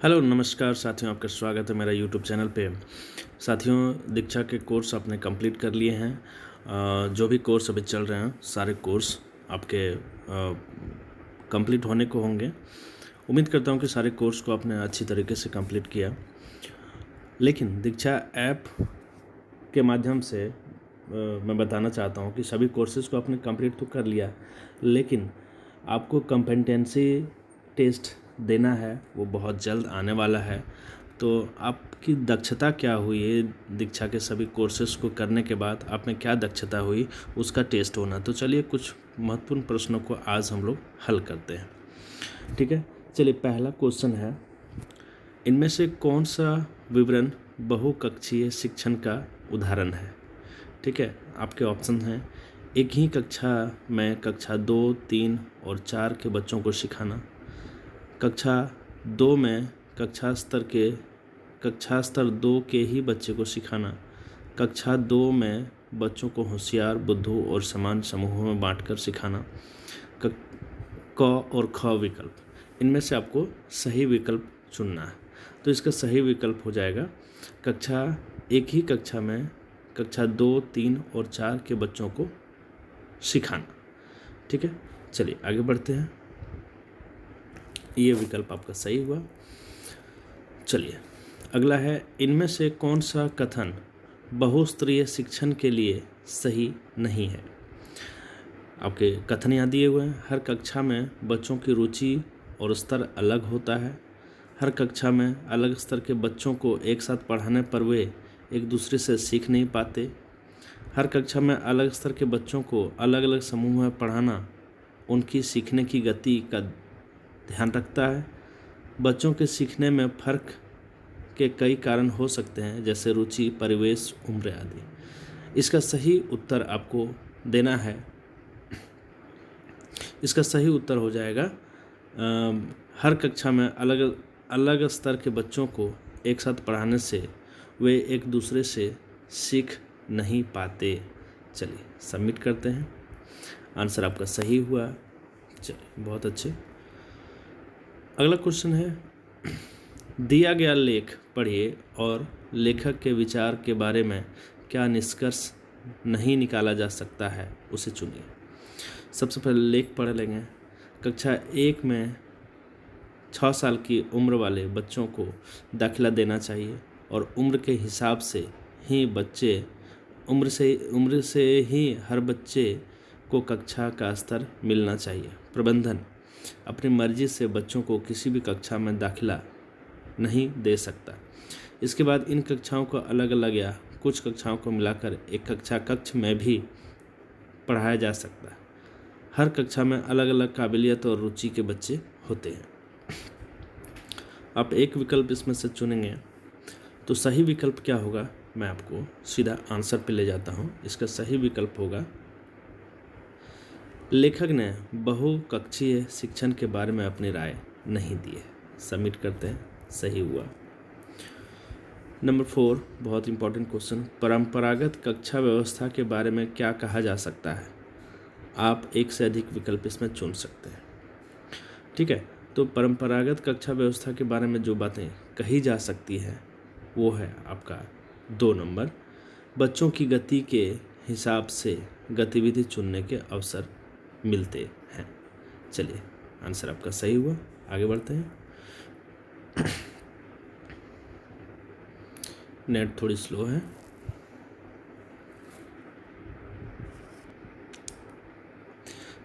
Hello नमस्कार साथियों, आपका स्वागत है मेरा यूट्यूब चैनल पे। साथियों, दीक्षा के कोर्स आपने कंप्लीट कर लिए हैं। जो भी कोर्स अभी चल रहे हैं सारे कोर्स आपके कंप्लीट होने को होंगे। उम्मीद करता हूं कि सारे कोर्स को आपने अच्छी तरीके से कंप्लीट किया। लेकिन दीक्षा ऐप के माध्यम से मैं बताना चाहता हूं कि सभी कोर्सेज़ को आपने कंप्लीट तो कर लिया, लेकिन आपको कॉम्पिटेंसी टेस्ट देना है, वो बहुत जल्द आने वाला है। तो आपकी दक्षता क्या हुई है, दीक्षा के सभी कोर्सेज़ को करने के बाद आप में क्या दक्षता हुई, उसका टेस्ट होना। तो चलिए कुछ महत्वपूर्ण प्रश्नों को आज हम लोग हल करते हैं। ठीक है, चलिए पहला क्वेश्चन है, इनमें से कौन सा विवरण बहुकक्षीय शिक्षण का उदाहरण है। ठीक है, आपके ऑप्शन हैं, एक ही कक्षा में कक्षा 2, 3 और 4 के बच्चों को सिखाना, कक्षा 2 में कक्षा स्तर 2 के ही बच्चे को सिखाना, कक्षा 2 में बच्चों को होशियार, बुद्धू और समान समूहों में बांटकर सिखाना, क और ख विकल्प, इनमें से आपको सही विकल्प चुनना है। तो इसका सही विकल्प हो जाएगा एक ही कक्षा में कक्षा 2, 3 और 4 के बच्चों को सिखाना। ठीक है, चलिए आगे बढ़ते हैं। ये विकल्प आपका सही हुआ। चलिए अगला है, इनमें से कौन सा कथन बहुस्तरीय शिक्षण के लिए सही नहीं है। आपके कथन यहाँ दिए हुए हैं, हर कक्षा में बच्चों की रुचि और स्तर अलग होता है, हर कक्षा में अलग स्तर के बच्चों को एक साथ पढ़ाने पर वे एक दूसरे से सीख नहीं पाते, हर कक्षा में अलग स्तर के बच्चों को अलग अलग समूह में पढ़ाना उनकी सीखने की गति का ध्यान रखता है, बच्चों के सीखने में फ़र्क के कई कारण हो सकते हैं जैसे रुचि, परिवेश, उम्र आदि। इसका सही उत्तर आपको देना है। इसका सही उत्तर हो जाएगा हर कक्षा में अलग अलग स्तर के बच्चों को एक साथ पढ़ाने से वे एक दूसरे से सीख नहीं पाते। चलिए सबमिट करते हैं। आंसर आपका सही हुआ। चलिए बहुत अच्छे। अगला क्वेश्चन है, दिया गया लेख पढ़िए और लेखक के विचार के बारे में क्या निष्कर्ष नहीं निकाला जा सकता है उसे चुनिए। सबसे पहले लेख पढ़ लेंगे। कक्षा 1 में 6 साल की उम्र वाले बच्चों को दाखिला देना चाहिए और उम्र के हिसाब से ही उम्र से ही हर बच्चे को कक्षा का स्तर मिलना चाहिए। प्रबंधन अपनी मर्जी से बच्चों को किसी भी कक्षा में दाखिला नहीं दे सकता। इसके बाद इन कक्षाओं को अलग अलग या कुछ कक्षाओं को मिलाकर एक कक्ष में भी पढ़ाया जा सकता है। हर कक्षा में अलग अलग काबिलियत और रुचि के बच्चे होते हैं। आप एक विकल्प इसमें से चुनेंगे तो सही विकल्प क्या होगा, मैं आपको सीधा आंसर पे ले जाता हूँ। इसका सही विकल्प होगा, लेखक ने बहुकक्षीय शिक्षण के बारे में अपनी राय नहीं दी है। सबमिट करते हैं, सही हुआ। नंबर 4, बहुत इंपॉर्टेंट क्वेश्चन, परंपरागत कक्षा व्यवस्था के बारे में क्या कहा जा सकता है। आप एक से अधिक विकल्प इसमें चुन सकते हैं। ठीक है, तो परंपरागत कक्षा व्यवस्था के बारे में जो बातें कही जा सकती हैं वो है आपका 2 नंबर, बच्चों की गति के हिसाब से गतिविधि चुनने के अवसर मिलते हैं। चलिए आंसर आपका सही हुआ। आगे बढ़ते हैं। नेट थोड़ी स्लो है।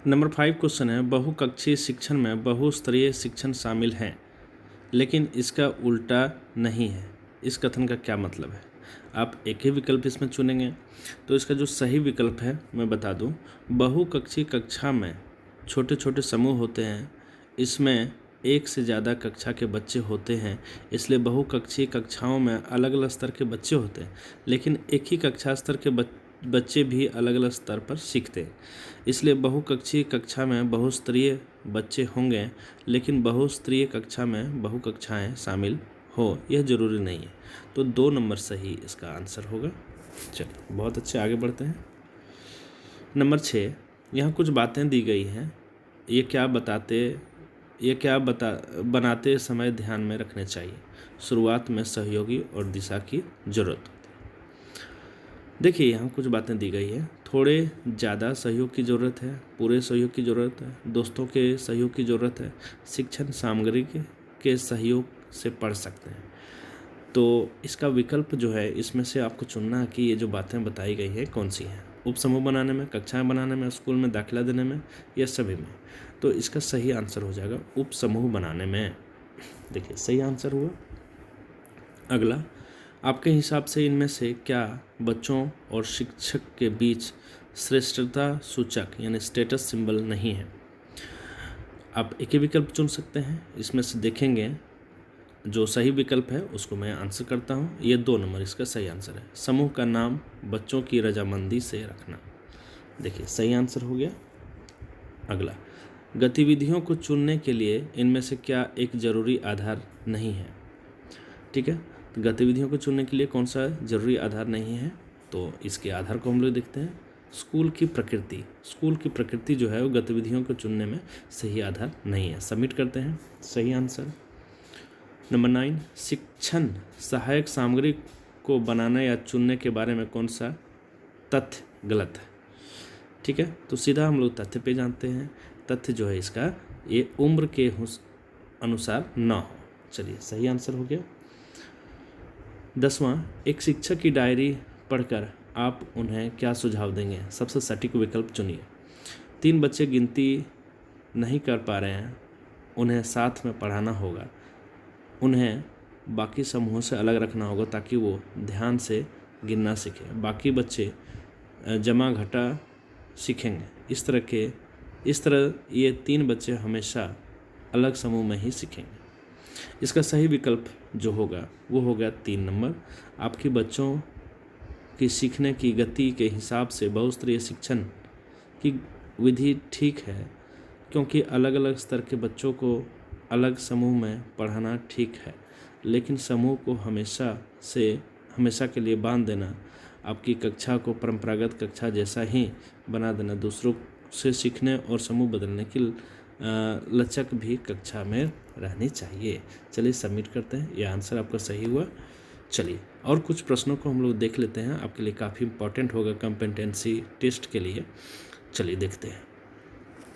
नंबर 5 क्वेश्चन है, बहुकक्षीय शिक्षण में बहुस्तरीय शिक्षण शामिल है लेकिन इसका उल्टा नहीं है। इस कथन का क्या मतलब है। आप एक ही विकल्प इसमें चुनेंगे तो इसका जो सही विकल्प है मैं बता दूं, बहुकक्षीय कक्षा में छोटे छोटे समूह होते हैं, इसमें एक से ज़्यादा कक्षा के बच्चे होते हैं, इसलिए बहुकक्षीय कक्षाओं में अलग अलग स्तर के बच्चे होते हैं, लेकिन एक ही कक्षा स्तर के बच्चे भी अलग अलग स्तर पर सीखते हैं। इसलिए बहुकक्षीय कक्षा में बहुस्तरीय बच्चे होंगे, लेकिन बहुस्तरीय कक्षा में बहुकक्षाएं शामिल हो यह जरूरी नहीं है। तो 2 नंबर सही इसका आंसर होगा। चलिए बहुत अच्छे, आगे बढ़ते हैं। नंबर 6, यहाँ कुछ बातें दी गई हैं, ये क्या बताते ये क्या बनाते समय ध्यान में रखने चाहिए? शुरुआत में सहयोगी और दिशा की जरूरत होती है। देखिए यहाँ कुछ बातें दी गई है। थोड़े ज़्यादा सहयोग की ज़रूरत है, पूरे सहयोग की ज़रूरत है, दोस्तों के सहयोग की ज़रूरत है, शिक्षण सामग्री के सहयोग से पढ़ सकते हैं। तो इसका विकल्प जो है इसमें से आपको चुनना है कि ये जो बातें बताई गई है कौन सी हैं। उपसमूह बनाने में, कक्षाएं बनाने में, स्कूल में दाखिला देने में या सभी में। तो इसका सही आंसर हो जाएगा उपसमूह बनाने में। देखिए सही आंसर हुआ। अगला, आपके हिसाब से इनमें से क्या बच्चों और शिक्षक के बीच श्रेष्ठता सूचक यानी स्टेटस सिंबल नहीं है? आप एक ही विकल्प चुन सकते हैं। इसमें से देखेंगे जो सही विकल्प है उसको मैं आंसर करता हूँ। ये 2 नंबर इसका सही आंसर है। समूह का नाम बच्चों की रजामंदी से रखना। देखिए सही आंसर हो गया। अगला, गतिविधियों को चुनने के लिए इनमें से क्या एक जरूरी आधार नहीं है? ठीक है, तो गतिविधियों को चुनने के लिए कौन सा जरूरी आधार नहीं है? तो इसके आधार को हम लोग देखते हैं। स्कूल की प्रकृति, स्कूल की प्रकृति जो है वो गतिविधियों को चुनने में सही आधार नहीं है। सबमिट करते हैं सही आंसर। नंबर 9, शिक्षण सहायक सामग्री को बनाने या चुनने के बारे में कौन सा तथ्य गलत है? ठीक है, तो सीधा हम लोग तथ्य पे जानते हैं। तथ्य जो है इसका ये उम्र के अनुसार ना हो। चलिए सही आंसर हो गया। 10वां, एक शिक्षक की डायरी पढ़कर आप उन्हें क्या सुझाव देंगे? सबसे सटीक विकल्प चुनिए। 3 बच्चे गिनती नहीं कर पा रहे हैं, उन्हें साथ में पढ़ाना होगा, उन्हें बाकी समूहों से अलग रखना होगा ताकि वो ध्यान से गिनना सीखें। बाकी बच्चे जमा घटा सीखेंगे। इस तरह ये 3 बच्चे हमेशा अलग समूह में ही सीखेंगे। इसका सही विकल्प जो होगा वो होगा 3 नंबर। आपके बच्चों की सीखने की गति के हिसाब से बहुस्तरीय शिक्षण की विधि ठीक है, क्योंकि अलग अलग स्तर के बच्चों को अलग समूह में पढ़ाना ठीक है, लेकिन समूह को हमेशा के लिए बांध देना, आपकी कक्षा को परंपरागत कक्षा जैसा ही बना देना, दूसरों से सीखने और समूह बदलने की लचक भी कक्षा में रहनी चाहिए। चलिए सबमिट करते हैं। यह आंसर आपका सही हुआ। चलिए और कुछ प्रश्नों को हम लोग देख लेते हैं, आपके लिए काफ़ी इंपॉर्टेंट होगा कॉम्पिटेंसी टेस्ट के लिए। चलिए देखते हैं।